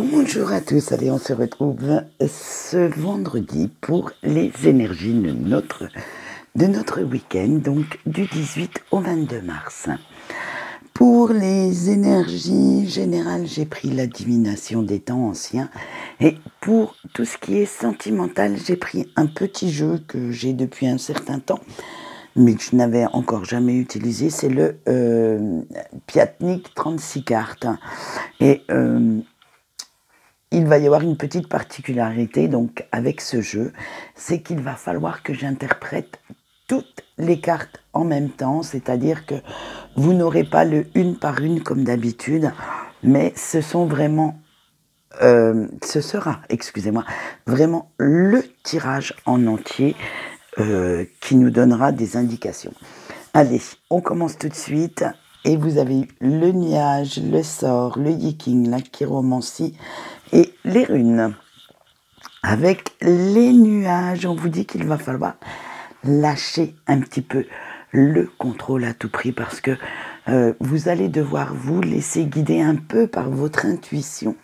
Bonjour à tous, allez on se retrouve ce vendredi pour les énergies de notre week-end, donc du 18 au 22 mars. Pour les énergies générales, j'ai pris la divination des temps anciens et pour tout ce qui est sentimental, j'ai pris un petit jeu que j'ai depuis un certain temps mais que je n'avais encore jamais utilisé, c'est le Piatnik 36 cartes. Et il va y avoir une petite particularité donc avec ce jeu, c'est qu'il va falloir que j'interprète toutes les cartes en même temps, c'est-à-dire que vous n'aurez pas le une par une comme d'habitude, mais ce sera, excusez-moi, vraiment le tirage en entier qui nous donnera des indications. Allez, on commence tout de suite. Et vous avez le nuage, le sort, le yiking, la chiromancie et les runes. Avec les nuages, on vous dit qu'il va falloir lâcher un petit peu le contrôle à tout prix parce que vous allez devoir vous laisser guider un peu par votre intuition,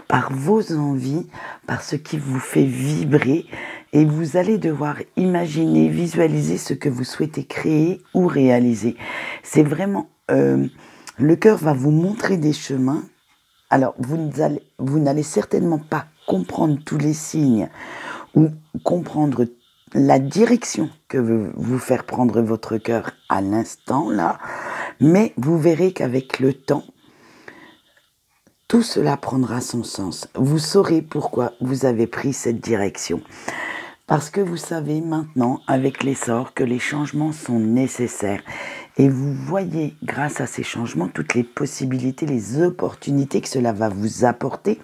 par vos envies, par ce qui vous fait vibrer et vous allez devoir imaginer, visualiser ce que vous souhaitez créer ou réaliser. C'est vraiment, le cœur va vous montrer des chemins. Alors, vous n'allez certainement pas comprendre tous les signes ou comprendre la direction que veut vous faire prendre votre cœur à l'instant là, mais vous verrez qu'avec le temps, tout cela prendra son sens. Vous saurez pourquoi vous avez pris cette direction. Parce que vous savez maintenant, avec les sorts, que les changements sont nécessaires. Et vous voyez, grâce à ces changements, toutes les possibilités, les opportunités que cela va vous apporter.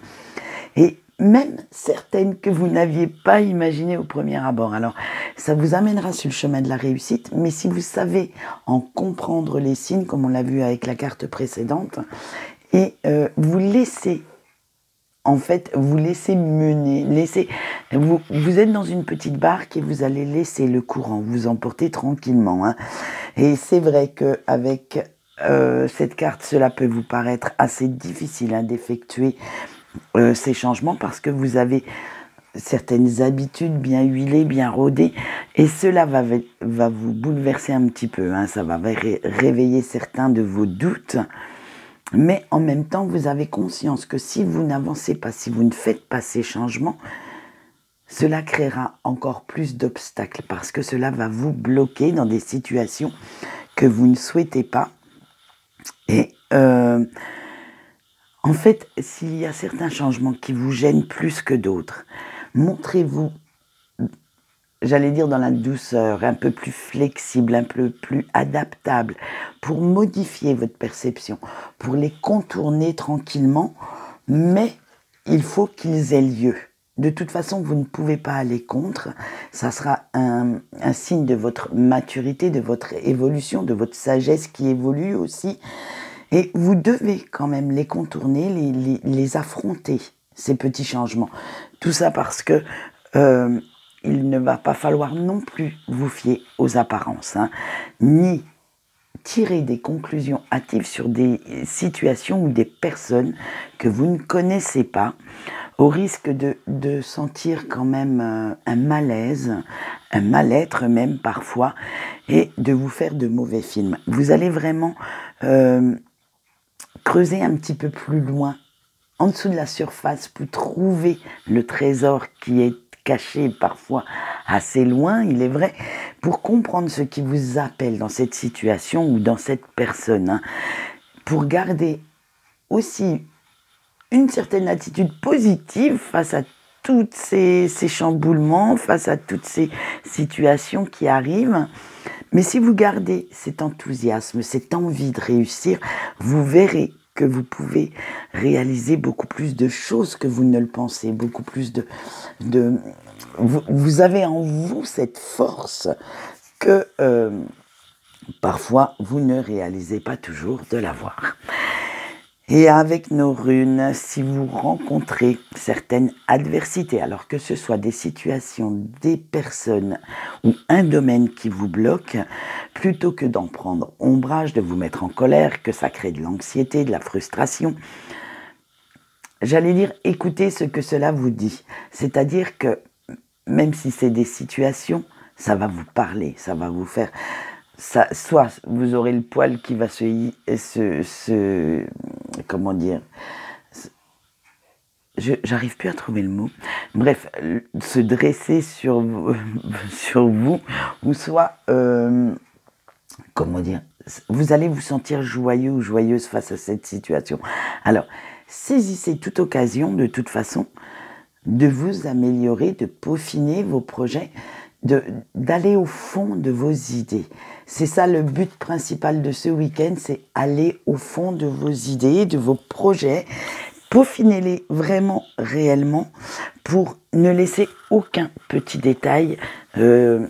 Et même certaines que vous n'aviez pas imaginées au premier abord. Alors, ça vous amènera sur le chemin de la réussite, mais si vous savez en comprendre les signes, comme on l'a vu avec la carte précédente, et vous laissez mener, vous êtes dans une petite barque et vous allez laisser le courant vous emporter tranquillement. Hein. Et c'est vrai qu'avec cette carte, cela peut vous paraître assez difficile d'effectuer ces changements parce que vous avez certaines habitudes bien huilées, bien rodées, et cela va vous bouleverser un petit peu. Hein. Ça va réveiller certains de vos doutes. Mais en même temps, vous avez conscience que si vous n'avancez pas, si vous ne faites pas ces changements, cela créera encore plus d'obstacles parce que cela va vous bloquer dans des situations que vous ne souhaitez pas. Et en fait, s'il y a certains changements qui vous gênent plus que d'autres, montrez-vous, j'allais dire dans la douceur, un peu plus flexible, un peu plus adaptable, pour modifier votre perception, pour les contourner tranquillement, mais il faut qu'ils aient lieu. De toute façon, vous ne pouvez pas aller contre, ça sera un signe de votre maturité, de votre évolution, de votre sagesse qui évolue aussi, et vous devez quand même les contourner, les affronter, ces petits changements. Tout ça parce que il ne va pas falloir non plus vous fier aux apparences, ni tirer des conclusions hâtives sur des situations ou des personnes que vous ne connaissez pas, au risque de sentir quand même un malaise, un mal-être même parfois, et de vous faire de mauvais films. Vous allez vraiment creuser un petit peu plus loin, en dessous de la surface, pour trouver le trésor qui est caché parfois assez loin, il est vrai, pour comprendre ce qui vous appelle dans cette situation ou dans cette personne, pour garder aussi une certaine attitude positive face à tous ces chamboulements, face à toutes ces situations qui arrivent. Mais si vous gardez cet enthousiasme, cette envie de réussir, vous verrez que vous pouvez réaliser beaucoup plus de choses que vous ne le pensez, beaucoup plus vous avez en vous cette force que parfois vous ne réalisez pas toujours de l'avoir. Et avec nos runes, si vous rencontrez certaines adversités, alors que ce soit des situations, des personnes ou un domaine qui vous bloque, plutôt que d'en prendre ombrage, de vous mettre en colère, que ça crée de l'anxiété, de la frustration, j'allais dire, écoutez ce que cela vous dit. C'est-à-dire que même si c'est des situations, ça va vous parler, ça va vous faire... Ça, soit vous aurez le poil qui va comment dire, j'arrive plus à trouver le mot. Bref, se dresser sur vous, sur vous, ou soit, comment dire, vous allez vous sentir joyeux ou joyeuse face à cette situation. Alors, saisissez toute occasion, de toute façon, de vous améliorer, de peaufiner vos projets, d'aller au fond de vos idées. C'est ça le but principal de ce week-end, c'est aller au fond de vos idées, de vos projets, peaufinez-les vraiment, réellement, pour ne laisser aucun petit détail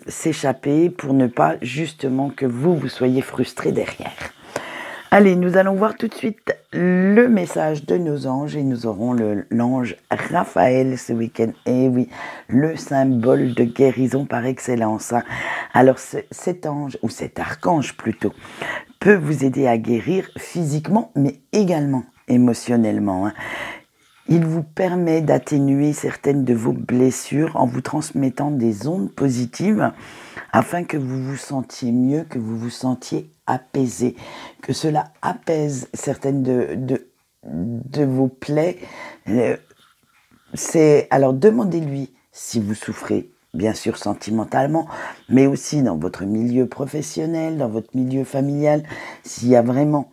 s'échapper, pour ne pas justement que vous soyez frustré derrière. Allez, nous allons voir tout de suite le message de nos anges et nous aurons l'ange Raphaël ce week-end. Et oui, le symbole de guérison par excellence. Alors cet ange, ou cet archange plutôt, peut vous aider à guérir physiquement, mais également émotionnellement. Il vous permet d'atténuer certaines de vos blessures en vous transmettant des ondes positives afin que vous vous sentiez mieux, que vous vous sentiez apaisé, que cela apaise certaines de vos plaies. Alors demandez-lui si vous souffrez, bien sûr sentimentalement, mais aussi dans votre milieu professionnel, dans votre milieu familial, s'il y a vraiment,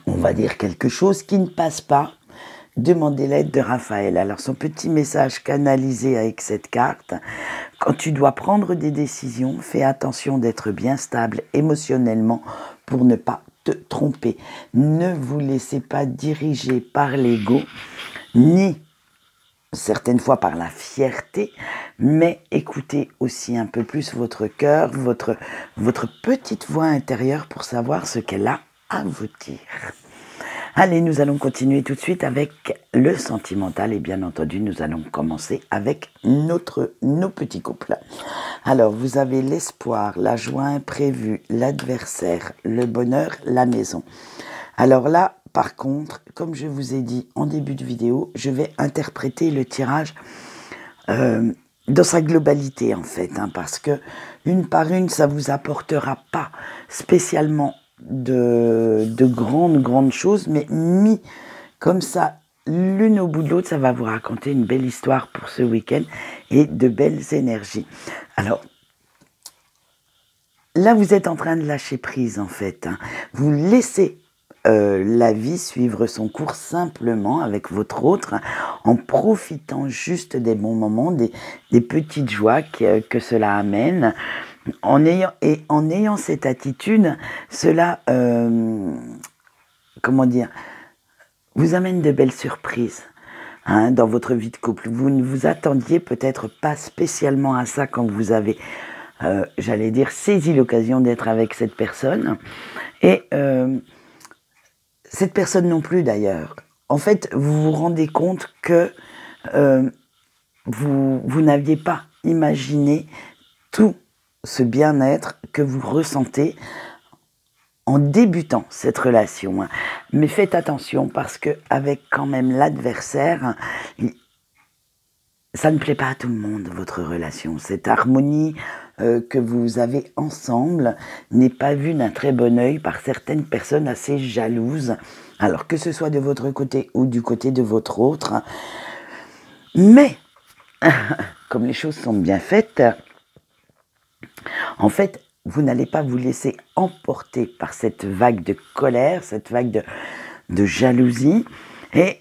on va dire, quelque chose qui ne passe pas, demandez l'aide de Raphaël. Alors son petit message canalisé avec cette carte: quand tu dois prendre des décisions, fais attention d'être bien stable émotionnellement pour ne pas te tromper. Ne vous laissez pas diriger par l'ego, ni certaines fois par la fierté, mais écoutez aussi un peu plus votre cœur, votre petite voix intérieure pour savoir ce qu'elle a à vous dire. Allez, nous allons continuer tout de suite avec le sentimental et bien entendu, nous allons commencer avec nos petits couples. Alors, vous avez l'espoir, la joie imprévue, l'adversaire, le bonheur, la maison. Alors là, par contre, comme je vous ai dit en début de vidéo, je vais interpréter le tirage dans sa globalité en fait, parce que une par une, ça vous apportera pas spécialement de grandes choses, mais mis comme ça l'une au bout de l'autre, ça va vous raconter une belle histoire pour ce week-end et de belles énergies. Alors là, vous êtes en train de lâcher prise en fait, vous laissez la vie suivre son cours simplement avec votre autre, en profitant juste des bons moments, des petites joies que cela amène. En ayant cette attitude, cela, comment dire, vous amène de belles surprises dans votre vie de couple. Vous ne vous attendiez peut-être pas spécialement à ça quand vous avez, j'allais dire, saisi l'occasion d'être avec cette personne. Et cette personne non plus d'ailleurs. En fait, vous vous rendez compte que vous n'aviez pas imaginé tout ce bien-être que vous ressentez en débutant cette relation. Mais faites attention parce que avec quand même l'adversaire, ça ne plaît pas à tout le monde, votre relation. Cette harmonie que vous avez ensemble n'est pas vue d'un très bon œil par certaines personnes assez jalouses. Alors que ce soit de votre côté ou du côté de votre autre. Mais, comme les choses sont bien faites, en fait, vous n'allez pas vous laisser emporter par cette vague de colère, cette vague de jalousie. Et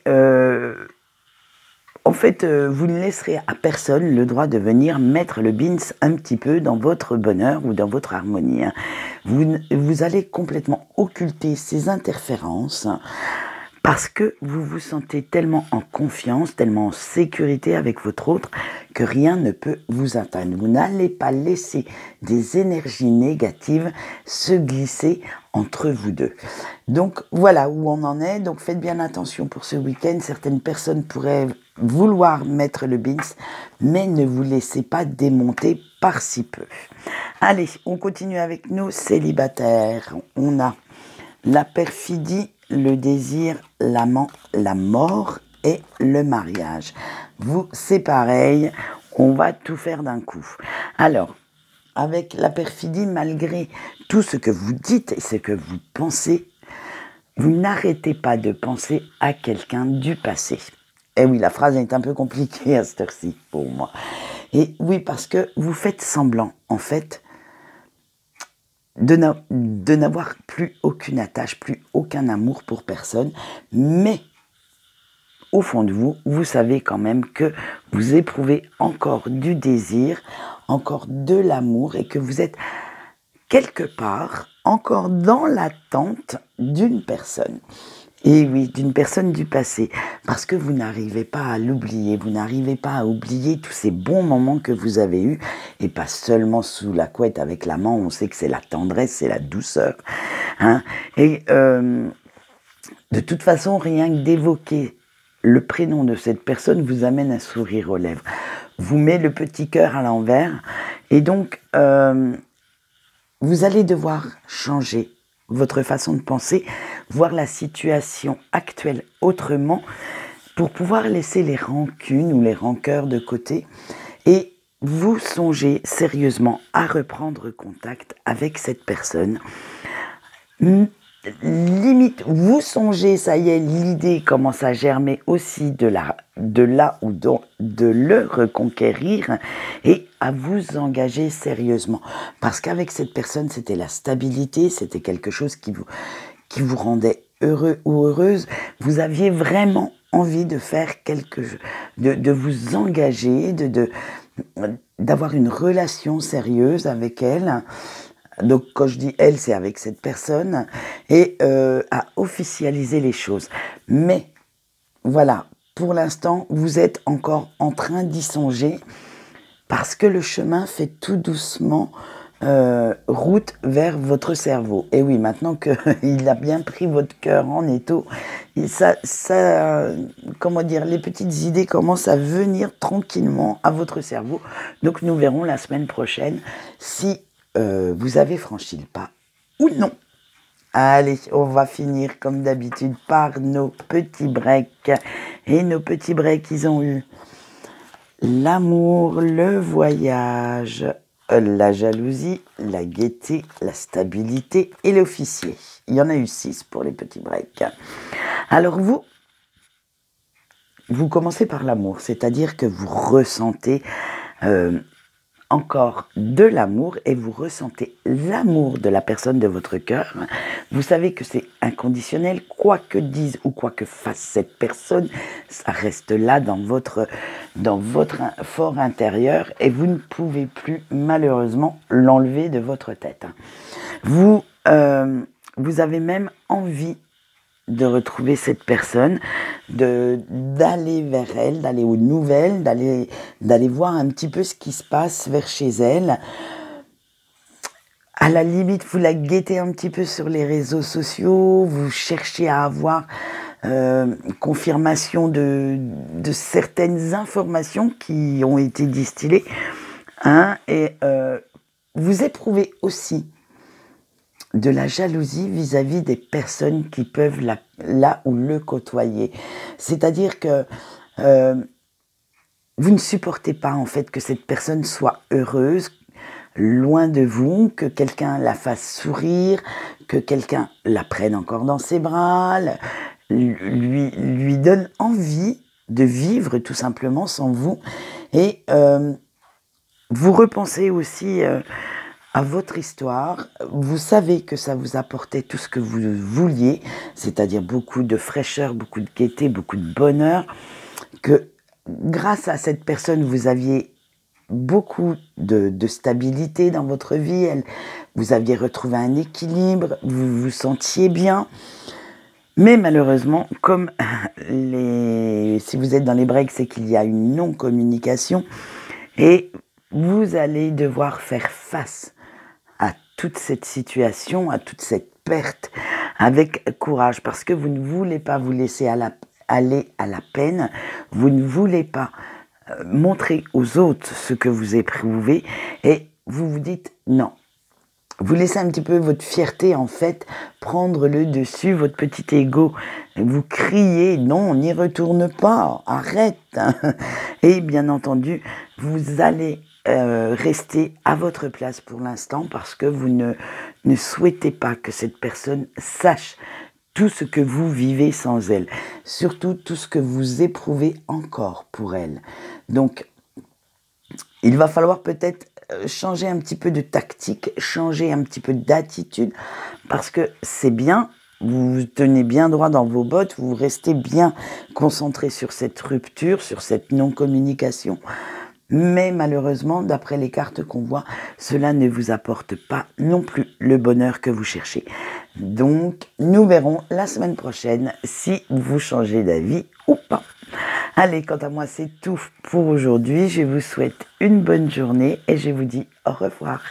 en fait, vous ne laisserez à personne le droit de venir mettre le bins un petit peu dans votre bonheur ou dans votre harmonie. Vous allez complètement occulter ces interférences parce que vous vous sentez tellement en confiance, tellement en sécurité avec votre autre que rien ne peut vous atteindre. Vous n'allez pas laisser des énergies négatives se glisser entre vous deux. Donc voilà où on en est. Donc faites bien attention pour ce week-end. Certaines personnes pourraient vouloir mettre le bins, mais ne vous laissez pas démonter par si peu. Allez, on continue avec nos célibataires. On a la perfidie, le désir, l'amant, la mort et le mariage. Vous, c'est pareil, on va tout faire d'un coup. Alors, avec la perfidie, malgré tout ce que vous dites et ce que vous pensez, vous n'arrêtez pas de penser à quelqu'un du passé. Et oui, la phrase est un peu compliquée à cette heure-ci pour moi. Et oui, parce que vous faites semblant, en fait, de n'avoir plus aucune attache, plus aucun amour pour personne, mais au fond de vous, vous savez quand même que vous éprouvez encore du désir, encore de l'amour et que vous êtes quelque part encore dans l'attente d'une personne. Et oui, d'une personne du passé, parce que vous n'arrivez pas à l'oublier, vous n'arrivez pas à oublier tous ces bons moments que vous avez eus, et pas seulement sous la couette avec l'amant, on sait que c'est la tendresse, c'est la douceur. Hein. Et de toute façon, rien que d'évoquer le prénom de cette personne vous amène un sourire aux lèvres, vous met le petit cœur à l'envers, et donc vous allez devoir changer votre façon de penser, voir la situation actuelle autrement pour pouvoir laisser les rancunes ou les rancœurs de côté et vous songez sérieusement à reprendre contact avec cette personne. Limite, vous songez, ça y est, l'idée commence à germer aussi de là ou de le reconquérir et à vous engager sérieusement. Parce qu'avec cette personne, c'était la stabilité, c'était quelque chose qui vous rendait heureux ou heureuse. Vous aviez vraiment envie de faire quelque chose, de vous engager, d'avoir une relation sérieuse avec elle. Donc quand je dis elle, c'est avec cette personne, et à officialiser les choses. Mais voilà, pour l'instant, vous êtes encore en train d'y songer, parce que le chemin fait tout doucement route vers votre cerveau. Et oui, maintenant qu'il a bien pris votre cœur en étau, comment dire, les petites idées commencent à venir tranquillement à votre cerveau. Donc nous verrons la semaine prochaine si vous avez franchi le pas ou non. Allez, on va finir comme d'habitude par nos petits breaks. Et nos petits breaks, ils ont eu l'amour, le voyage, la jalousie, la gaieté, la stabilité et l'officier. Il y en a eu 6 pour les petits breaks. Alors vous commencez par l'amour, c'est-à-dire que vous ressentez encore de l'amour et vous ressentez l'amour de la personne de votre cœur. Vous savez que c'est inconditionnel, quoi que dise ou quoi que fasse cette personne, ça reste là dans votre fort intérieur et vous ne pouvez plus malheureusement l'enlever de votre tête. Vous avez même envie de retrouver cette personne, d'aller vers elle, d'aller aux nouvelles, d'aller voir un petit peu ce qui se passe vers chez elle. À la limite, vous la guettez un petit peu sur les réseaux sociaux, vous cherchez à avoir confirmation de certaines informations qui ont été distillées. Hein, et vous éprouvez aussi de la jalousie vis-à-vis des personnes qui peuvent là ou le côtoyer. C'est-à-dire que vous ne supportez pas en fait que cette personne soit heureuse, loin de vous, que quelqu'un la fasse sourire, que quelqu'un la prenne encore dans ses bras, lui donne envie de vivre tout simplement sans vous. Et vous repensez aussi à votre histoire, vous savez que ça vous apportait tout ce que vous vouliez, c'est-à-dire beaucoup de fraîcheur, beaucoup de gaieté, beaucoup de bonheur, que grâce à cette personne, vous aviez beaucoup de stabilité dans votre vie, vous aviez retrouvé un équilibre, vous vous sentiez bien. Mais malheureusement, comme si vous êtes dans les breaks, c'est qu'il y a une non-communication et vous allez devoir faire face à toute cette situation, à toute cette perte, avec courage, parce que vous ne voulez pas vous laisser aller à la peine, vous ne voulez pas montrer aux autres ce que vous éprouvez, et vous vous dites non, vous laissez un petit peu votre fierté, en fait, prendre le dessus, votre petit ego. Vous criez, non, on n'y retourne pas, arrête. Et bien entendu, vous allez rester à votre place pour l'instant parce que vous ne souhaitez pas que cette personne sache tout ce que vous vivez sans elle, surtout tout ce que vous éprouvez encore pour elle. Donc, il va falloir peut-être changer un petit peu de tactique, changer un petit peu d'attitude, parce que c'est bien, vous vous tenez bien droit dans vos bottes, vous restez bien concentré sur cette rupture, sur cette non-communication. Mais malheureusement, d'après les cartes qu'on voit, cela ne vous apporte pas non plus le bonheur que vous cherchez. Donc, nous verrons la semaine prochaine si vous changez d'avis ou pas. Allez, quant à moi, c'est tout pour aujourd'hui. Je vous souhaite une bonne journée et je vous dis au revoir.